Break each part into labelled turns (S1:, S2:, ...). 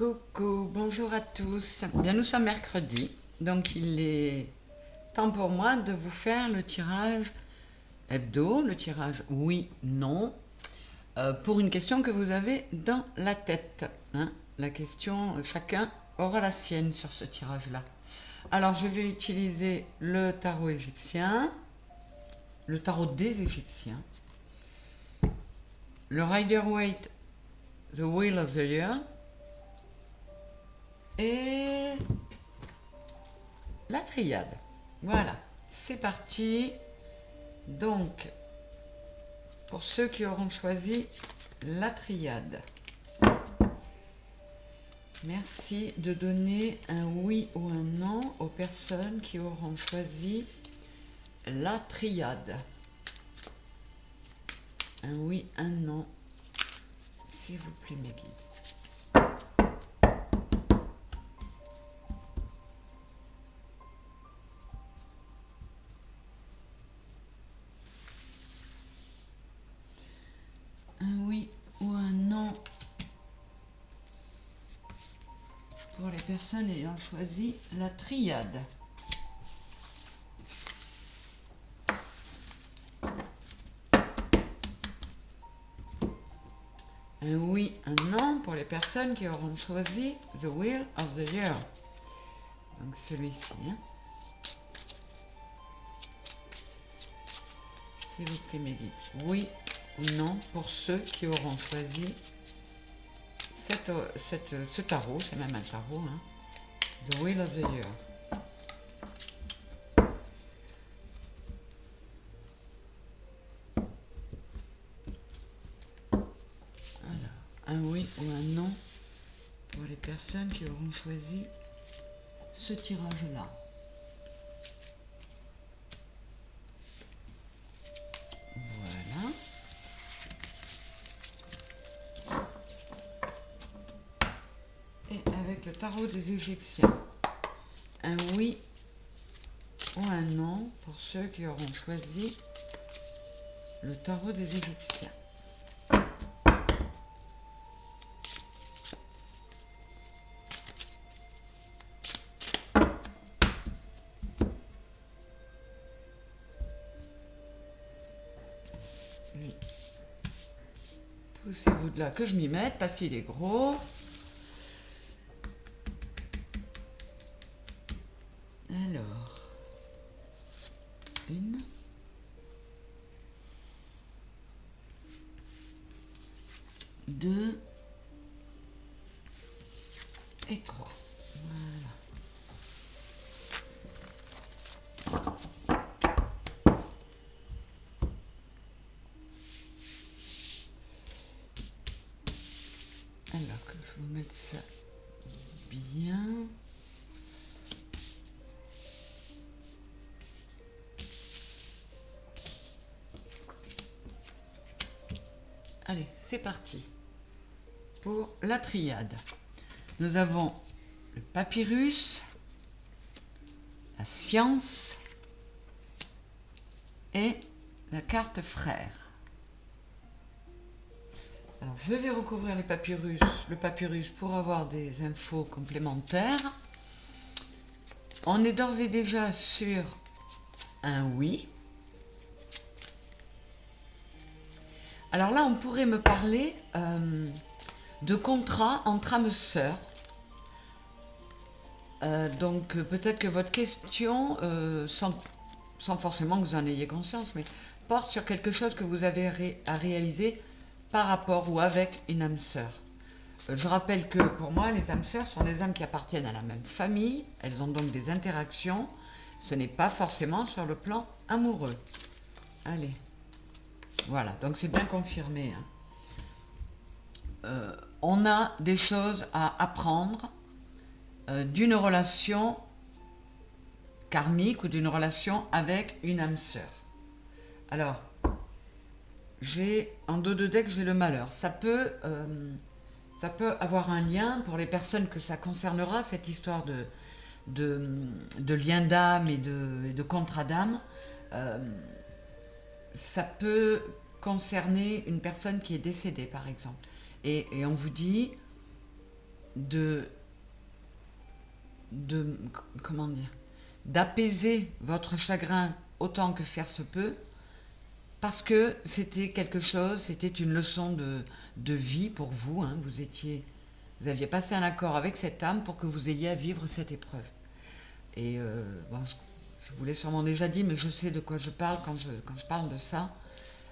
S1: Coucou, bonjour à tous. Bien, nous sommes mercredi, donc il est temps pour moi de vous faire le tirage hebdo, le tirage oui, non, pour une question que vous avez dans la tête. La question, chacun aura la sienne sur ce tirage-là. Alors, je vais utiliser le tarot égyptien, le tarot des Égyptiens, le Rider-Waite, The Wheel of the Year, et la triade. Voilà, c'est parti. Donc, pour ceux qui auront choisi la triade, merci de donner un oui ou un non aux personnes qui auront choisi la triade. Un oui, un non, s'il vous plaît, mes guides. Un oui ou un non pour les personnes ayant choisi la triade. Un oui, un non pour les personnes qui auront choisi The Wheel of the Year. Donc celui-ci. S'il vous plaît, mes guides. Oui ou non pour ceux qui auront choisi ce tarot. C'est même un tarot. The Wheel of the Year. Un oui ou un non pour les personnes qui auront choisi ce tirage-là. Voilà. Et avec le tarot des Égyptiens, un oui ou un non pour ceux qui auront choisi le tarot des Égyptiens. Poussez-vous de là que je m'y mette parce qu'il est gros. Alors, une, deux et trois. Voilà. Alors que je vous mette ça bien. Allez, c'est parti pour la triade. Nous avons le papyrus, la science et la carte frère. Alors, je vais recouvrir le papyrus pour avoir des infos complémentaires. On est d'ores et déjà sur un oui. Alors là, on pourrait me parler de contrat entre âmes sœurs. Donc peut-être que votre question, sans forcément que vous en ayez conscience, mais porte sur quelque chose que vous avez à réaliser par rapport ou avec une âme sœur. Je rappelle que pour moi, les âmes sœurs sont des âmes qui appartiennent à la même famille. Elles ont donc des interactions. Ce n'est pas forcément sur le plan amoureux. Allez. Voilà, donc c'est bien confirmé. On a des choses à apprendre d'une relation karmique ou d'une relation avec une âme sœur. Alors, en dos de deck, j'ai le malheur. Ça peut avoir un lien pour les personnes que ça concernera, cette histoire de lien d'âme et de contrat d'âme. Ça peut concerner une personne qui est décédée, par exemple. Et on vous dit, de comment dire, d'apaiser votre chagrin autant que faire se peut, parce que c'était quelque chose, c'était une leçon de vie pour vous, hein. Vous aviez passé un accord avec cette âme pour que vous ayez à vivre cette épreuve. Et bon, je vous l'ai sûrement déjà dit, mais je sais de quoi je parle quand je parle de ça.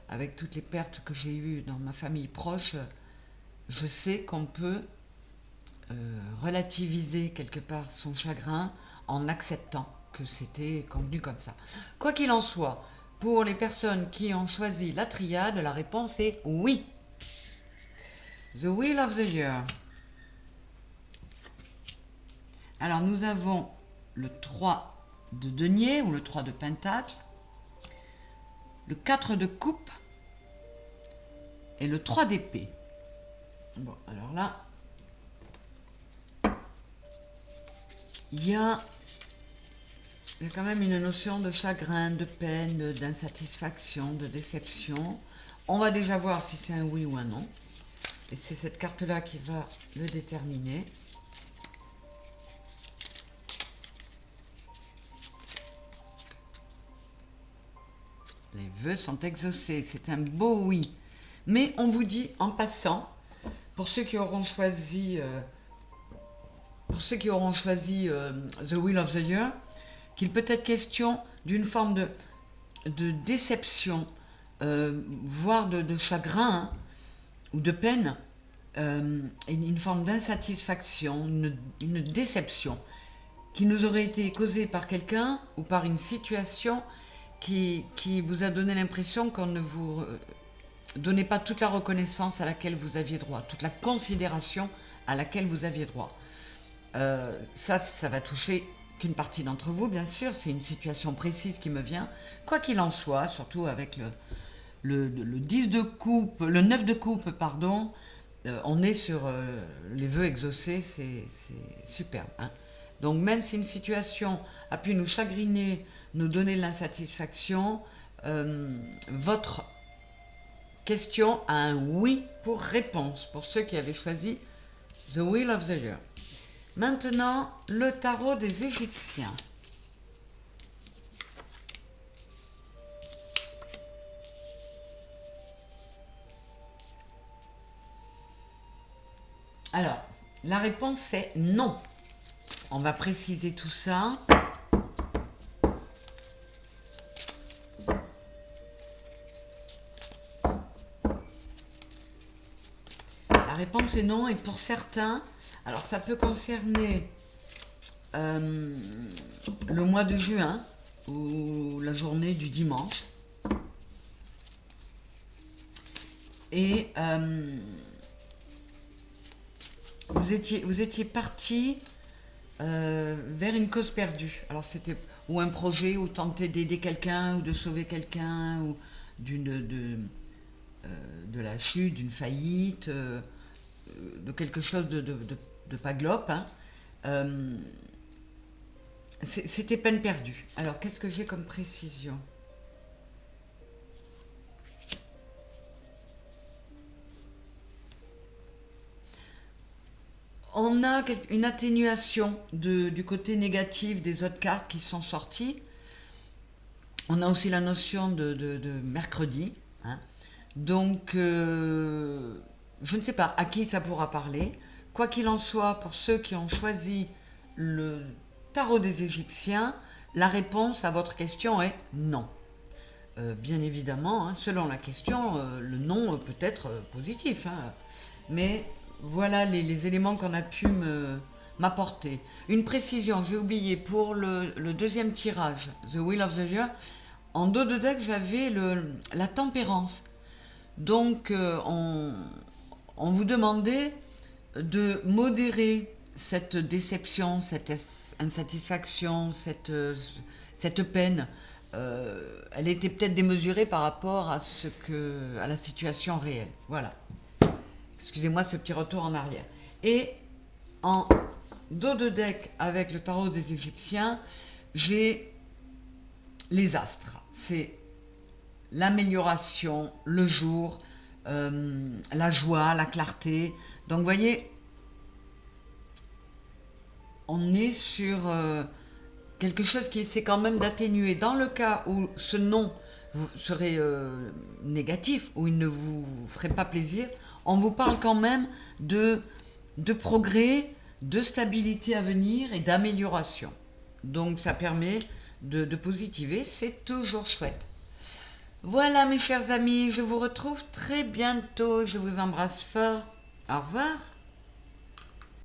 S1: Avec toutes les pertes que j'ai eues dans ma famille proche, je sais qu'on peut relativiser quelque part son chagrin en acceptant que c'était convenu comme ça. Quoi qu'il en soit, pour les personnes qui ont choisi la triade, la réponse est oui. The Wheel of the Year. Alors nous avons le 3 de denier ou le 3 de pentacle, le 4 de coupe et le 3 d'épée. Bon, alors là, il y a quand même une notion de chagrin, de peine, d'insatisfaction, de déception. On va déjà voir si c'est un oui ou un non. Et c'est cette carte-là qui va le déterminer. Les vœux sont exaucés, c'est un beau oui. Mais on vous dit en passant, pour ceux qui auront choisi, The Wheel of the Year, qu'il peut être question d'une forme de déception, voire de chagrin, hein, ou de peine, une forme d'insatisfaction, une déception qui nous aurait été causée par quelqu'un ou par une situation qui vous a donné l'impression qu'on ne vous donnait pas toute la reconnaissance à laquelle vous aviez droit, toute la considération à laquelle vous aviez droit. Ça va toucher qu'une partie d'entre vous, bien sûr, c'est une situation précise qui me vient. Quoi qu'il en soit, surtout avec le 10 de coupe, le 9 de coupe, pardon, on est sur les vœux exaucés, c'est superbe, hein. Donc même si une situation a pu nous chagriner, nous donner de l'insatisfaction, votre question a un oui pour réponse, pour ceux qui avaient choisi The Wheel of the Year. Maintenant, le tarot des Égyptiens. Alors, la réponse est non. On va préciser tout ça. La réponse est non, et pour certains, alors ça peut concerner le mois de juin ou la journée du dimanche. Et vous étiez parti vers une cause perdue. Alors c'était ou un projet, ou tenter d'aider quelqu'un, ou de sauver quelqu'un, ou de la chute, d'une faillite, de quelque chose de pas glope, hein. C'était peine perdue. Alors qu'est-ce que j'ai comme précision ? On a une atténuation du côté négatif des autres cartes qui sont sorties. On a aussi la notion de mercredi, hein. Donc, je ne sais pas à qui ça pourra parler. Quoi qu'il en soit, pour ceux qui ont choisi le tarot des Égyptiens, la réponse à votre question est non. Bien évidemment, hein, selon la question, le non peut être positif, hein, mais voilà les éléments qu'on a pu m'apporter. Une précision, j'ai oublié, pour le deuxième tirage, The Wheel of the Year, en dos de deck, j'avais la tempérance. Donc, on vous demandait de modérer cette déception, cette insatisfaction, cette peine. Elle était peut-être démesurée par rapport à la situation réelle. Voilà. Excusez-moi ce petit retour en arrière. Et en dos de deck avec le tarot des Égyptiens, j'ai les astres. C'est l'amélioration, le jour, la joie, la clarté. Donc vous voyez, on est sur quelque chose qui essaie quand même d'atténuer. Dans le cas où ce non serait négatif, où il ne vous ferait pas plaisir, on vous parle quand même de progrès, de stabilité à venir et d'amélioration. Donc ça permet de positiver, c'est toujours chouette. Voilà mes chers amis, je vous retrouve très bientôt, je vous embrasse fort. Au revoir.